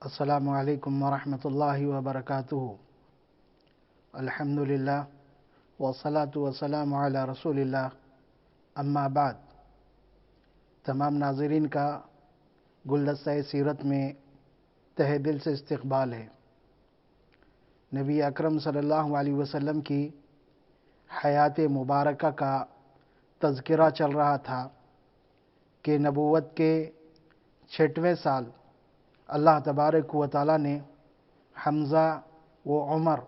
السلام علیکم ورحمۃ اللہ وبرکاتہ۔ الحمدللہ والصلاة والسلام علی رسول اللہ، اما بعد۔ تمام ناظرین کا گلدستہ سیرت میں تہہ دل سے استقبال ہے۔ نبی اکرم صلی اللہ علیہ وسلم کی حیات مبارکہ کا تذکرہ چل رہا تھا کہ نبوت کے 6ویں سال اللہ تبارک و تعالیٰ نے حمزہ و عمر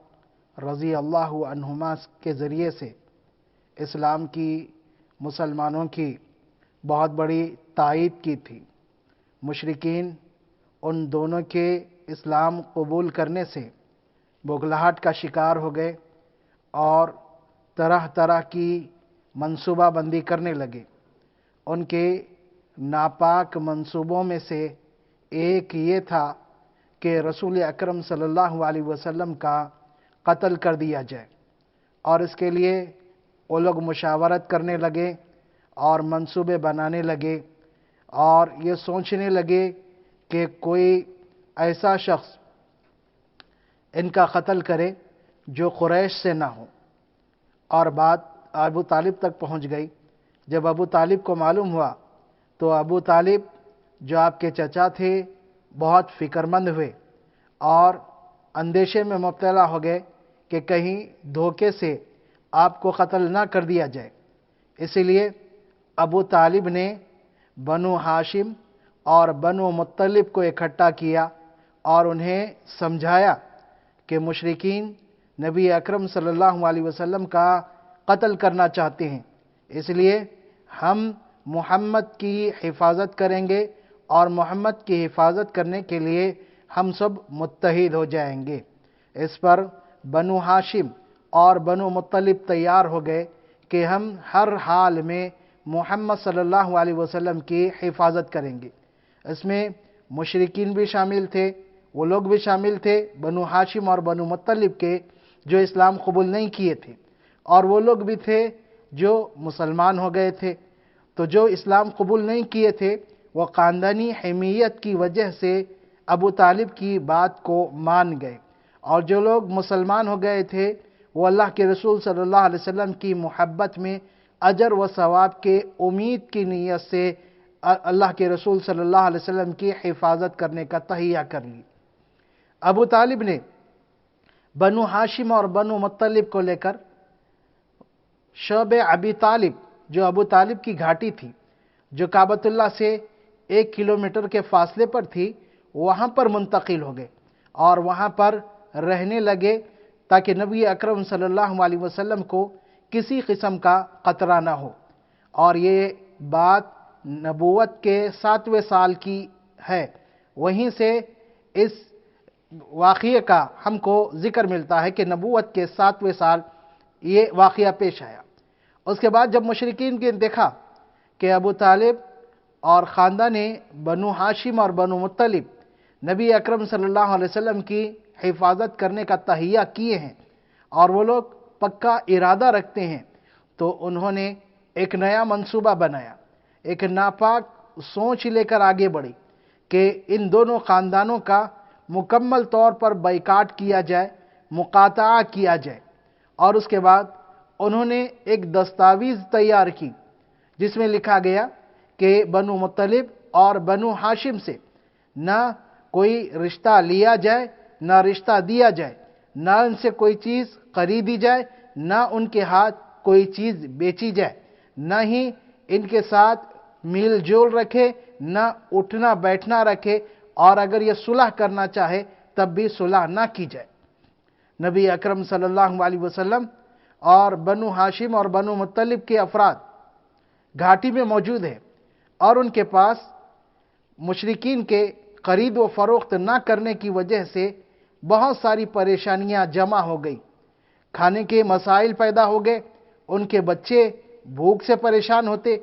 رضی اللہ عنہما کے ذریعے سے اسلام کی مسلمانوں کی بہت بڑی تائید کی تھی۔ مشرکین ان دونوں کے اسلام قبول کرنے سے بغلاہٹ کا شکار ہو گئے اور طرح طرح کی منصوبہ بندی کرنے لگے۔ ان کے ناپاک منصوبوں میں سے ایک یہ تھا کہ رسول اکرم صلی اللہ علیہ وسلم کا قتل کر دیا جائے، اور اس کے لیے وہ لوگ مشاورت کرنے لگے اور منصوبے بنانے لگے اور یہ سوچنے لگے کہ کوئی ایسا شخص ان کا قتل کرے جو قریش سے نہ ہو، اور بات ابو طالب تک پہنچ گئی۔ جب ابو طالب کو معلوم ہوا تو ابو طالب جو آپ کے چچا تھے بہت فکر مند ہوئے اور اندیشے میں مبتلا ہو گئے کہ کہیں دھوکے سے آپ کو قتل نہ کر دیا جائے۔ اسی لیے ابو طالب نے بنو ہاشم اور بنو مطلب کو اکٹھا کیا اور انہیں سمجھایا کہ مشرکین نبی اکرم صلی اللہ علیہ وسلم کا قتل کرنا چاہتے ہیں، اس لیے ہم محمد کی حفاظت کریں گے اور محمد کی حفاظت کرنے کے لیے ہم سب متحد ہو جائیں گے۔ اس پر بنو ہاشم اور بنو مطلب تیار ہو گئے کہ ہم ہر حال میں محمد صلی اللہ علیہ وسلم کی حفاظت کریں گے۔ اس میں مشرکین بھی شامل تھے، وہ لوگ بھی شامل تھے بنو ہاشم اور بنو مطلب کے جو اسلام قبول نہیں کیے تھے، اور وہ لوگ بھی تھے جو مسلمان ہو گئے تھے۔ تو جو اسلام قبول نہیں کیے تھے وہ خاندانی حمیت کی وجہ سے ابو طالب کی بات کو مان گئے، اور جو لوگ مسلمان ہو گئے تھے وہ اللہ کے رسول صلی اللہ علیہ وسلم کی محبت میں اجر و ثواب کے امید کی نیت سے اللہ کے رسول صلی اللہ علیہ وسلم کی حفاظت کرنے کا تہیہ کر لی۔ ابو طالب نے بنو ہاشم اور بنو مطلب کو لے کر شعب ابی طالب، جو ابو طالب کی گھاٹی تھی جو کعبۃ اللہ سے 1 کلومیٹر کے فاصلے پر تھی، وہاں پر منتقل ہو گئے اور وہاں پر رہنے لگے تاکہ نبی اکرم صلی اللہ علیہ وسلم کو کسی قسم کا خطرہ نہ ہو۔ اور یہ بات نبوت کے 7ویں سال کی ہے، وہیں سے اس واقعے کا ہم کو ذکر ملتا ہے کہ نبوت کے 7ویں سال یہ واقعہ پیش آیا۔ اس کے بعد جب مشرکین نے دیکھا کہ ابو طالب اور خاندان بنو ہاشم اور بنو مطلب نبی اکرم صلی اللہ علیہ وسلم کی حفاظت کرنے کا تہیہ کیے ہیں اور وہ لوگ پکا ارادہ رکھتے ہیں، تو انہوں نے ایک نیا منصوبہ بنایا، ایک ناپاک سوچ لے کر آگے بڑھی کہ ان دونوں خاندانوں کا مکمل طور پر بائیکاٹ کیا جائے، مقاطعہ کیا جائے۔ اور اس کے بعد انہوں نے ایک دستاویز تیار کی جس میں لکھا گیا کہ بنو مطلب اور بنو ہاشم سے نہ کوئی رشتہ لیا جائے، نہ رشتہ دیا جائے، نہ ان سے کوئی چیز خریدی جائے، نہ ان کے ہاتھ کوئی چیز بیچی جائے، نہ ہی ان کے ساتھ میل جول رکھے، نہ اٹھنا بیٹھنا رکھے، اور اگر یہ صلح کرنا چاہے تب بھی صلح نہ کی جائے۔ نبی اکرم صلی اللہ علیہ وسلم اور بنو ہاشم اور بنو مطلب کے افراد گھاٹی میں موجود ہیں، اور ان کے پاس مشرکین کے خرید و فروخت نہ کرنے کی وجہ سے بہت ساری پریشانیاں جمع ہو گئی، کھانے کے مسائل پیدا ہو گئے، ان کے بچے بھوک سے پریشان ہوتے،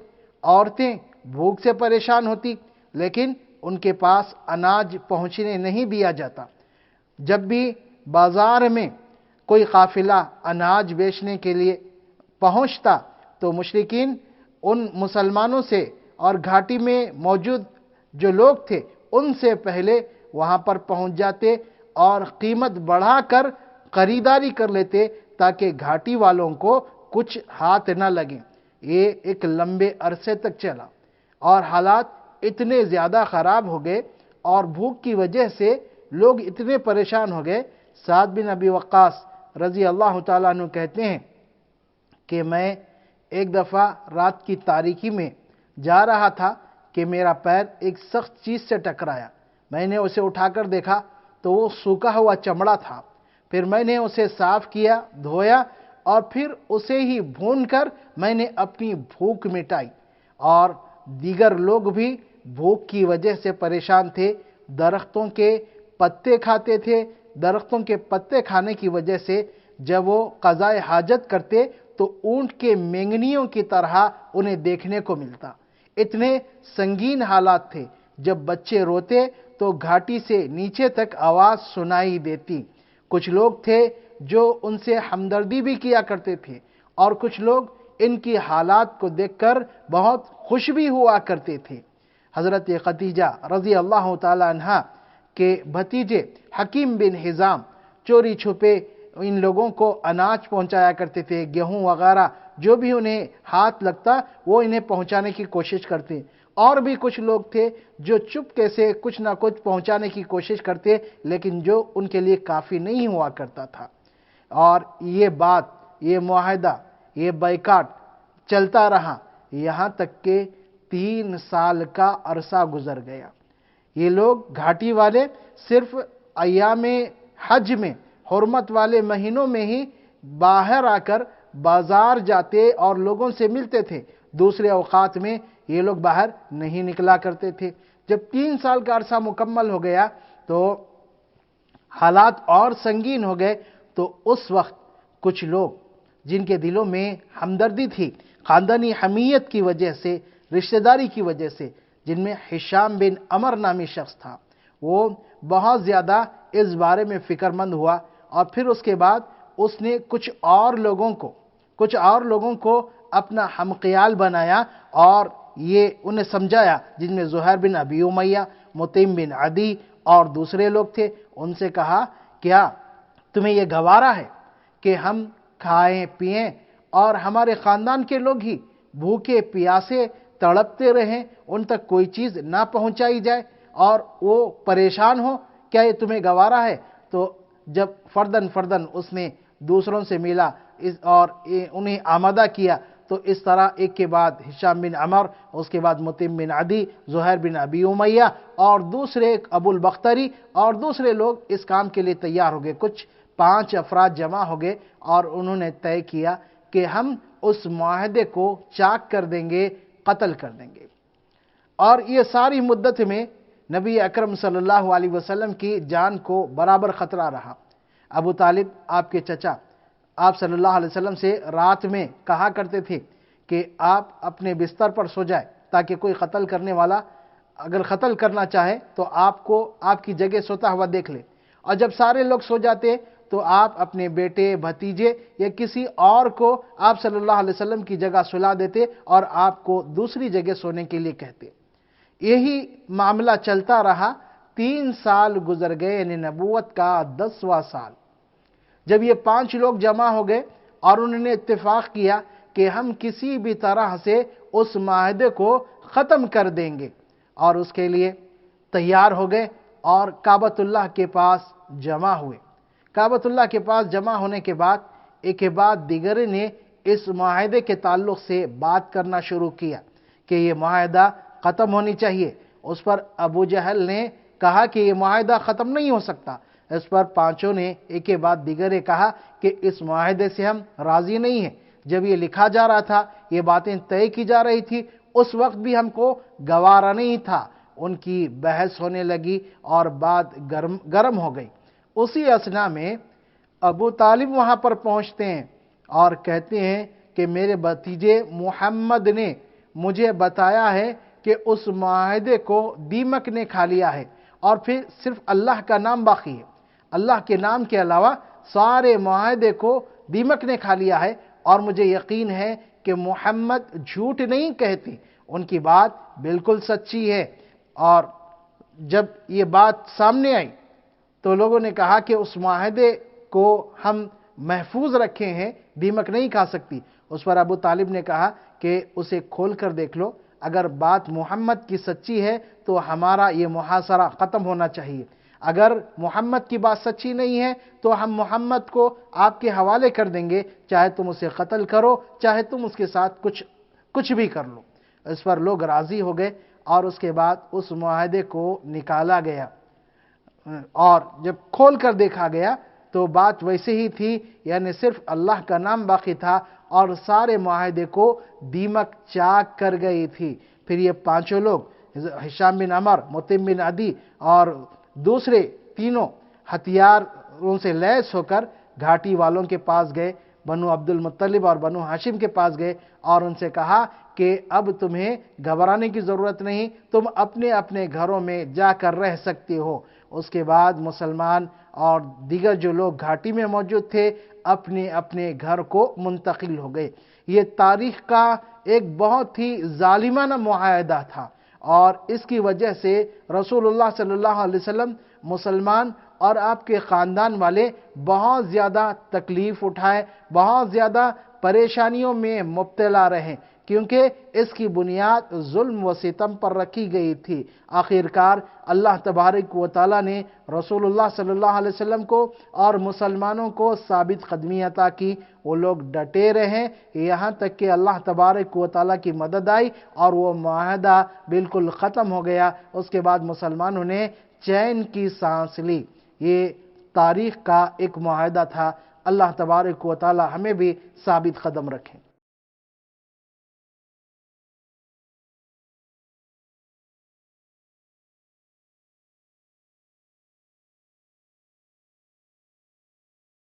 عورتیں بھوک سے پریشان ہوتی، لیکن ان کے پاس اناج پہنچنے نہیں دیا جاتا۔ جب بھی بازار میں کوئی قافلہ اناج بیچنے کے لیے پہنچتا تو مشرکین ان مسلمانوں سے اور گھاٹی میں موجود جو لوگ تھے ان سے پہلے وہاں پر پہنچ جاتے اور قیمت بڑھا کر خریداری کر لیتے تاکہ گھاٹی والوں کو کچھ ہاتھ نہ لگیں۔ یہ ایک لمبے عرصے تک چلا اور حالات اتنے زیادہ خراب ہو گئے اور بھوک کی وجہ سے لوگ اتنے پریشان ہو گئے۔ سعد بن ابی وقاص رضی اللہ تعالیٰ عنہ کہتے ہیں کہ میں ایک دفعہ رات کی تاریکی میں جا رہا تھا کہ میرا پیر ایک سخت چیز سے ٹکرایا۔ میں نے اسے اٹھا کر دیکھا تو وہ سوکھا ہوا چمڑا تھا۔ پھر میں نے اسے صاف کیا، دھویا اور پھر اسے ہی بھون کر میں نے اپنی بھوک مٹائی۔ اور دیگر لوگ بھی بھوک کی وجہ سے پریشان تھے، درختوں کے پتے کھاتے تھے۔ درختوں کے پتے کھانے کی وجہ سے جب وہ قضائے حاجت کرتے تو اونٹ کے مینگنیوں کی طرح انہیں دیکھنے کو ملتا۔ اتنے سنگین حالات تھے۔ جب بچے روتے تو گھاٹی سے نیچے تک آواز سنائی دیتی۔ کچھ لوگ تھے جو ان سے ہمدردی بھی کیا کرتے تھے اور کچھ لوگ ان کی حالات کو دیکھ کر بہت خوش بھی ہوا کرتے تھے۔ حضرت خدیجہ رضی اللہ تعالی عنہا کے بھتیجے حکیم بن حزام چوری چھپے ان لوگوں کو اناج پہنچایا کرتے تھے، گیہوں وغیرہ جو بھی انہیں ہاتھ لگتا وہ انہیں پہنچانے کی کوشش کرتے۔ اور بھی کچھ لوگ تھے جو چپکے سے کچھ نہ کچھ پہنچانے کی کوشش کرتے لیکن جو ان کے لیے کافی نہیں ہوا کرتا تھا۔ اور یہ بات، یہ معاہدہ، یہ بائیکاٹ چلتا رہا یہاں تک کہ 3 سال کا عرصہ گزر گیا۔ یہ لوگ گھاٹی والے صرف ایام حج میں، حرمت والے مہینوں میں ہی باہر آ کر بازار جاتے اور لوگوں سے ملتے تھے۔ دوسرے اوقات میں یہ لوگ باہر نہیں نکلا کرتے تھے۔ جب 3 سال کا عرصہ مکمل ہو گیا تو حالات اور سنگین ہو گئے۔ تو اس وقت کچھ لوگ جن کے دلوں میں ہمدردی تھی، خاندانی حمیت کی وجہ سے، رشتہ داری کی وجہ سے، جن میں ہشام بن عمر نامی شخص تھا، وہ بہت زیادہ اس بارے میں فکر مند ہوا اور پھر اس کے بعد اس نے کچھ اور لوگوں کو اپنا ہمخیال بنایا اور یہ انہیں سمجھایا، جن میں زہیر بن ابی امیہ، مطعم بن عدی اور دوسرے لوگ تھے۔ ان سے کہا کیا تمہیں یہ گوارا ہے کہ ہم کھائیں پئیں اور ہمارے خاندان کے لوگ ہی بھوکے پیاسے تڑپتے رہیں، ان تک کوئی چیز نہ پہنچائی جائے اور وہ پریشان ہو؟ کیا یہ تمہیں گوارا ہے؟ تو جب فردن اس نے دوسروں سے ملا اور انہیں آمادہ کیا تو اس طرح ایک کے بعد ہشام بن عمر، اس کے بعد مطعم بن عدی، زہیر بن ابی امیہ اور دوسرے ابو البختری اور دوسرے لوگ اس کام کے لیے تیار ہو گئے۔ کچھ 5 افراد جمع ہو گئے اور انہوں نے طے کیا کہ ہم اس معاہدے کو چاک کر دیں گے، قتل کر دیں گے۔ اور یہ ساری مدت میں نبی اکرم صلی اللہ علیہ وسلم کی جان کو برابر خطرہ رہا۔ ابو طالب آپ کے چچا آپ صلی اللہ علیہ وسلم سے رات میں کہا کرتے تھے کہ آپ اپنے بستر پر سو جائیں تاکہ کوئی قتل کرنے والا اگر قتل کرنا چاہے تو آپ کو آپ کی جگہ سوتا ہوا دیکھ لے، اور جب سارے لوگ سو جاتے تو آپ اپنے بیٹے، بھتیجے یا کسی اور کو آپ صلی اللہ علیہ وسلم کی جگہ سلا دیتے اور آپ کو دوسری جگہ سونے کے لیے کہتے۔ یہی معاملہ چلتا رہا۔ 3 سال گزر گئے، یعنی نبوت کا 10واں سال۔ جب یہ 5 لوگ جمع ہو گئے اور انہوں نے اتفاق کیا کہ ہم کسی بھی طرح سے اس معاہدے کو ختم کر دیں گے اور اس کے لیے تیار ہو گئے اور کعبۃ اللہ کے پاس جمع ہوئے۔ کعبۃ اللہ کے پاس جمع ہونے کے بعد ایک کے بعد دیگر نے اس معاہدے کے تعلق سے بات کرنا شروع کیا کہ یہ معاہدہ ختم ہونی چاہیے۔ اس پر ابو جہل نے کہا کہ یہ معاہدہ ختم نہیں ہو سکتا۔ اس پر 5 نے ایک کے بعد دیگر نے کہا کہ اس معاہدے سے ہم راضی نہیں ہیں۔ جب یہ لکھا جا رہا تھا، یہ باتیں طے کی جا رہی تھی، اس وقت بھی ہم کو گوارا نہیں تھا۔ ان کی بحث ہونے لگی اور بات گرم ہو گئی۔ اسی اثنا میں ابو طالب وہاں پر پہنچتے ہیں اور کہتے ہیں کہ میرے بھتیجے محمد نے مجھے بتایا ہے کہ اس معاہدے کو دیمک نے کھا لیا ہے اور پھر صرف اللہ کا نام باقی ہے۔ اللہ کے نام کے علاوہ سارے معاہدے کو دیمک نے کھا لیا ہے، اور مجھے یقین ہے کہ محمد جھوٹ نہیں کہتے، ان کی بات بالکل سچی ہے۔ اور جب یہ بات سامنے آئی تو لوگوں نے کہا کہ اس معاہدے کو ہم محفوظ رکھے ہیں، دیمک نہیں کھا سکتی۔ اس پر ابو طالب نے کہا کہ اسے کھول کر دیکھ لو، اگر بات محمد کی سچی ہے تو ہمارا یہ محاصرہ ختم ہونا چاہیے، اگر محمد کی بات سچی نہیں ہے تو ہم محمد کو آپ کے حوالے کر دیں گے، چاہے تم اسے قتل کرو، چاہے تم اس کے ساتھ کچھ بھی کر لو۔ اس پر لوگ راضی ہو گئے اور اس کے بعد اس معاہدے کو نکالا گیا، اور جب کھول کر دیکھا گیا تو بات ویسے ہی تھی، یعنی صرف اللہ کا نام باقی تھا اور سارے معاہدے کو دیمک چاک کر گئی تھی۔ پھر یہ پانچوں لوگ، ہشام بن عمر، مطعم بن عدی اور دوسرے تینوں ہتھیاروں سے لیس ہو کر گھاٹی والوں کے پاس گئے، بنو عبد المطلب اور بنو ہاشم کے پاس گئے اور ان سے کہا کہ اب تمہیں گھبرانے کی ضرورت نہیں، تم اپنے اپنے گھروں میں جا کر رہ سکتے ہو۔ اس کے بعد مسلمان اور دیگر جو لوگ گھاٹی میں موجود تھے اپنے اپنے گھر کو منتقل ہو گئے۔ یہ تاریخ کا ایک بہت ہی ظالمانہ معاہدہ تھا، اور اس کی وجہ سے رسول اللہ صلی اللہ علیہ وسلم، مسلمان اور آپ کے خاندان والے بہت زیادہ تکلیف اٹھائے، بہت زیادہ پریشانیوں میں مبتلا رہے، کیونکہ اس کی بنیاد ظلم و ستم پر رکھی گئی تھی۔ آخرکار اللہ تبارک و تعالیٰ نے رسول اللہ صلی اللہ علیہ وسلم کو اور مسلمانوں کو ثابت قدمی عطا کی، وہ لوگ ڈٹے رہے یہاں تک کہ اللہ تبارک و تعالیٰ کی مدد آئی اور وہ معاہدہ بالکل ختم ہو گیا۔ اس کے بعد مسلمانوں نے چین کی سانس لی۔ یہ تاریخ کا ایک معاہدہ تھا۔ اللہ تبارک و تعالیٰ ہمیں بھی ثابت قدم رکھیں۔